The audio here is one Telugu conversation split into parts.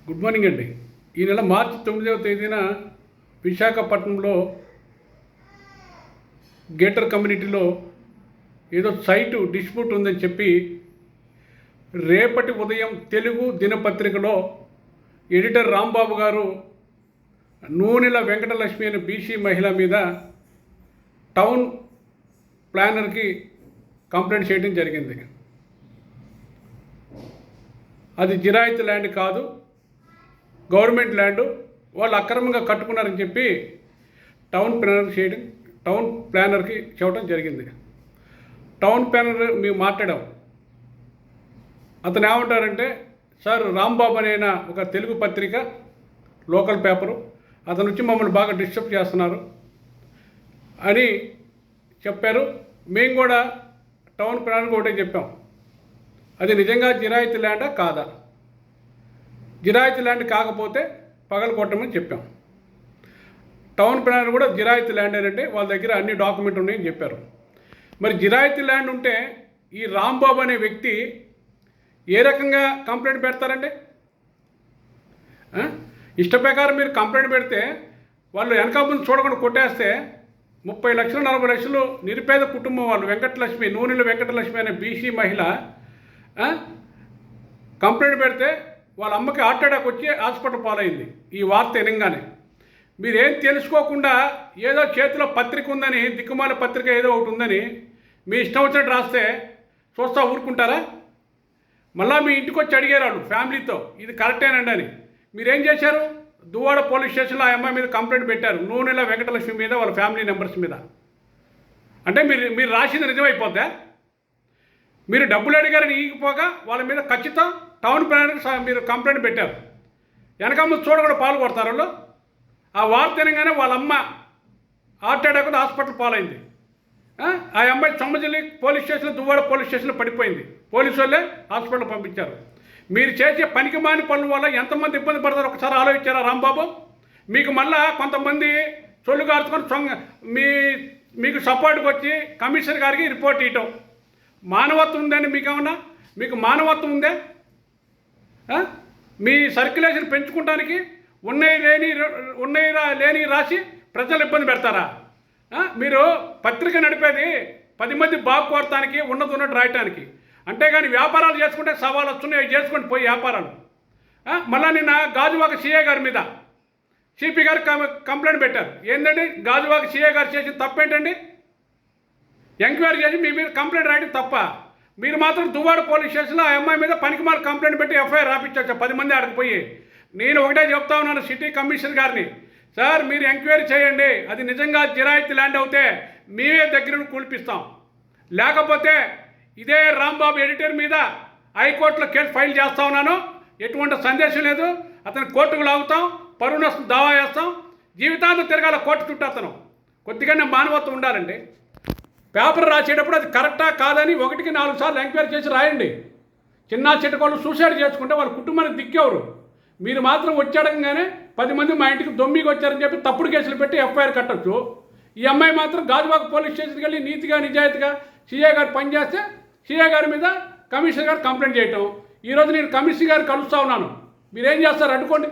గుడ్ మార్నింగ్ అండి. ఈ నెల మార్చి 9వ తేదీన విశాఖపట్నంలో గేటర్ కమ్యూనిటీలో ఏదో సైటు డిస్ప్యూట్ ఉందని చెప్పి రేపటి ఉదయం తెలుగు దినపత్రికలో ఎడిటర్ రాంబాబు గారు నూనెల వెంకటలక్ష్మి అనే బీసీ మహిళ మీద టౌన్ ప్లానర్కి కంప్లైంట్ చేయడం జరిగింది. అది జిరాయితీ ల్యాండ్ కాదు, గవర్నమెంట్ ల్యాండ్, వాళ్ళు అక్రమంగా కట్టుకున్నారని చెప్పి టౌన్ ప్లానర్కి చెప్పడం జరిగింది. టౌన్ ప్లానర్ మేము మాట్లాడాం. అతను ఏమంటారంటే, సార్ రాంబాబు అనే ఒక తెలుగు పత్రిక, లోకల్ పేపరు, అతను వచ్చి మమ్మల్ని బాగా డిస్టర్బ్ చేస్తున్నారు అని చెప్పారు. మేము కూడా టౌన్ ప్లానర్కి ఒకటే చెప్పాం, అది నిజంగా జిరాయితీ ల్యాండా కాదా, జిరాయితీ ల్యాండ్ కాకపోతే పగలు కొట్టమని చెప్పాం. టౌన్ ప్లానర్ కూడా జిరాయితీ ల్యాండ్ అంటే వాళ్ళ దగ్గర అన్ని డాక్యుమెంట్ ఉన్నాయని చెప్పారు. మరి జిరాయితీ ల్యాండ్ ఉంటే ఈ రాంబాబు అనే వ్యక్తి ఏ రకంగా కంప్లైంట్ పెడతారండి? ఇష్ట ప్రకారం మీరు కంప్లైంట్ పెడితే వాళ్ళు వెనక ముందు చూడకుండా కొట్టేస్తే 30 లక్షలు 40 లక్షలు నిరుపేద కుటుంబం వాళ్ళు వెంకటలక్ష్మి, నూనెల వెంకటలక్ష్మి అనే బీసీ మహిళ కంప్లైంట్ పెడితే వాళ్ళ అమ్మకి హార్ట్ అటాక్ వచ్చి హాస్పిటల్ పాలైంది. ఈ వార్త వినగానే మీరేం తెలుసుకోకుండా ఏదో చేతిలో పత్రిక ఉందని, దిక్కుమాల పత్రిక ఏదో ఒకటి ఉందని మీ ఇష్టం వచ్చినట్టు రాస్తే చూస్తా ఊరుకుంటారా? మళ్ళీ మీ ఇంటికి వచ్చి అడిగారు వాళ్ళు ఫ్యామిలీతో, ఇది కరెక్టేనండి అని. మీరేం చేశారు? దువ్వాడ పోలీస్ స్టేషన్లో ఆ అమ్మాయి మీద కంప్లైంట్ పెట్టారు, నూనెల వెంకటలక్ష్మి మీద, వాళ్ళ ఫ్యామిలీ మెంబర్స్ మీద. అంటే మీరు రాసింది నిజమైపోద్దా? మీరు డబ్బులు అడిగారని ఈగిపోగా వాళ్ళ మీద ఖచ్చితం టౌన్ ప్లానర్కి మీరు కంప్లైంట్ పెట్టారు. వెనకమ్మ చూడకుండా పాలు కొడతారు వాళ్ళు. ఆ వార్త వినగానే వాళ్ళ అమ్మ హార్ట్ అటాక్ హాస్పిటల్ పాలైంది. ఆ అమ్మాయి సొమ్మజిల్లి పోలీస్ స్టేషన్లో, దువ్వాడ పోలీస్ స్టేషన్లో పడిపోయింది. పోలీసు వాళ్ళే హాస్పిటల్ పంపించారు. మీరు చేసే పనికి మాని పనుల వల్ల ఎంతమంది ఇబ్బంది పడతారో ఒకసారి ఆలోచించారా రాంబాబు? మీకు మళ్ళా కొంతమంది చొల్లు కార్చుకొని మీకు సపోర్ట్కి వచ్చి కమిషనర్ గారికి రిపోర్ట్ ఇవ్వటం. మానవత్వం ఉందండి మీకేమన్నా? మీకు మానవత్వం ఉందే? మీ సర్క్యులేషన్ పెంచుకోవడానికి ఉన్నాయి లేని రాసి ప్రజలు ఇబ్బంది పెడతారా? మీరు పత్రిక నడిపేది 10 మంది బాగు కోరటానికి, ఉన్నట్టు రాయటానికి. అంతేగాని వ్యాపారాలు చేసుకుంటే సవాలు వస్తున్నాయి, అవి చేసుకొని పోయి వ్యాపారాలు. మళ్ళీ నిన్న గాజువాక సీఏ గారి మీద సిపి గారు కంప్లైంట్ పెట్టారు. ఏంటండి గాజువాక సీఏ గారు చేసిన తప్పేంటండి? ఎంక్వైరీ చేసి మీ మీద కంప్లైంట్ రాయడం తప్ప. మీరు మాత్రం దువ్వాడ పోలీస్ స్టేషన్లో ఆ అమ్మాయి మీద పనికిమాల కంప్లైంట్ పెట్టి ఎఫ్ఐఆర్ రాపించవచ్చు 10 మంది ఆడకపోయి. నేను ఒకటే చెప్తా ఉన్నాను సిటీ కమిషనర్ గారిని, సార్ మీరు ఎంక్వైరీ చేయండి, అది నిజంగా జిరాయితీ ల్యాండ్ అవుతే మేమే దగ్గర కూల్పిస్తాం. లేకపోతే ఇదే రాంబాబు ఎడిటర్ మీద హైకోర్టులో కేసు ఫైల్ చేస్తా ఉన్నాను. ఎటువంటి సందేశం లేదు. అతను కోర్టుకు లాగుతాం, పరువు నష్టం దావా చేస్తాం, జీవితాంతం తిరగాల కోర్టు చుట్టూ. అతను కొద్దిగానే మానవత్వం ఉండాలండి. పేపర్ రాసేటప్పుడు అది కరెక్టా కాదని 1కి 4 సార్లు ఎంక్వైరీ చేసి రాయండి. చిన్న చిట్టకోళ్ళు సూసైడ్ చేసుకుంటే వాళ్ళ కుటుంబానికి దిక్కేవారు. మీరు మాత్రం వచ్చాడంగానే 10 మంది మా ఇంటికి దొమ్మికి వచ్చారని చెప్పి తప్పుడు కేసులు పెట్టి ఎఫ్ఐఆర్ కట్టచ్చు. ఈ అమ్మాయి మాత్రం గాజువాక పోలీస్ స్టేషన్కి వెళ్ళి నీతిగా నిజాయితీగా సీఏ గారు పనిచేస్తే సీఏ గారి మీద కమిషనర్ గారు కంప్లైంట్ చేయటం. ఈరోజు నేను కమిషనర్ గారు కలుస్తూ ఉన్నాను. మీరేం చేస్తారు అడ్డుకోండి.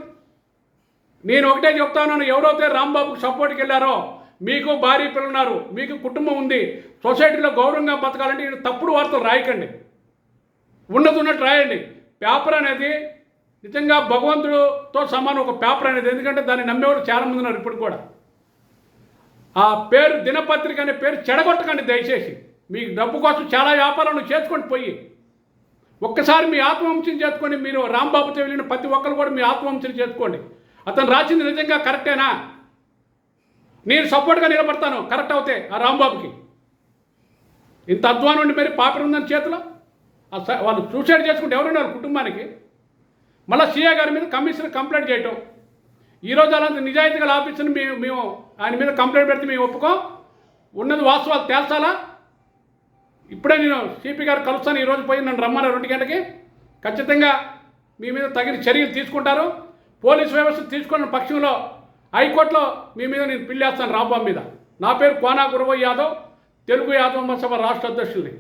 నేను ఒకటే చెప్తా ఉన్నాను, ఎవరైతే రాంబాబుకు సపోర్ట్కి వెళ్ళారో, మీకు భార్య పిల్లలు ఉన్నారు, మీకు కుటుంబం ఉంది, సొసైటీలో గౌరవంగా బతకాలంటే తప్పుడు వార్తలు రాయకండి, ఉన్నట్టు రాయండి. పేపర్ అనేది నిజంగా భగవంతుడితో సమానం ఒక పేపర్ అనేది. ఎందుకంటే దాన్ని నమ్మేవాళ్ళు చాలామంది ఉన్నారు ఇప్పుడు కూడా. ఆ పేరు దినపత్రిక అనే పేరు చెడగొట్టకండి దయచేసి. మీకు డబ్బు కోసం చాలా వ్యాపారాలు చేసుకొని పోయి ఒక్కసారి మీ ఆత్మవంచన చేసుకొని, మీరు రాంబాబుతో వెళ్ళిన ప్రతి ఒక్కరు కూడా మీ ఆత్మవంచన చేసుకోండి. అతను రాసింది నిజంగా కరెక్టేనా? నేను సపోర్ట్గా నిలబడతాను కరెక్ట్ అవుతే ఆ రాంబాబుకి. ఇంత అధ్వానం ఉండి మరి పాపర్ ఉందని చేతిలో వాళ్ళు సూసైడ్ చేసుకుంటే ఎవరున్నారు కుటుంబానికి? మళ్ళీ సీఏ గారి మీద కమిషనర్ కంప్లైంట్ చేయటం. ఈరోజు అలాంటి నిజాయితీగా ఆఫీసర్ని మేము ఆయన మీద కంప్లైంట్ పెడితే మేము ఒప్పుకోం. ఉన్నది వాస్తవాలు తేల్చాలా? ఇప్పుడే నేను సిపి గారు కలుస్తాను. ఈరోజు పోయి నన్ను రమ్మన్నారు 2 గంటలకి. ఖచ్చితంగా మీ మీద తగిన చర్యలు తీసుకుంటారు. పోలీసు వ్యవస్థ తీసుకున్న పక్షంలో హైకోర్టులో మీ మీద నేను పిల్లేస్తాను రాంబాబు మీద. నా పేరు కోనా గురవయ్య యాదవ్, తెలుగు యాదవ మహాసభ రాష్ట్ర అధ్యక్షుడిని.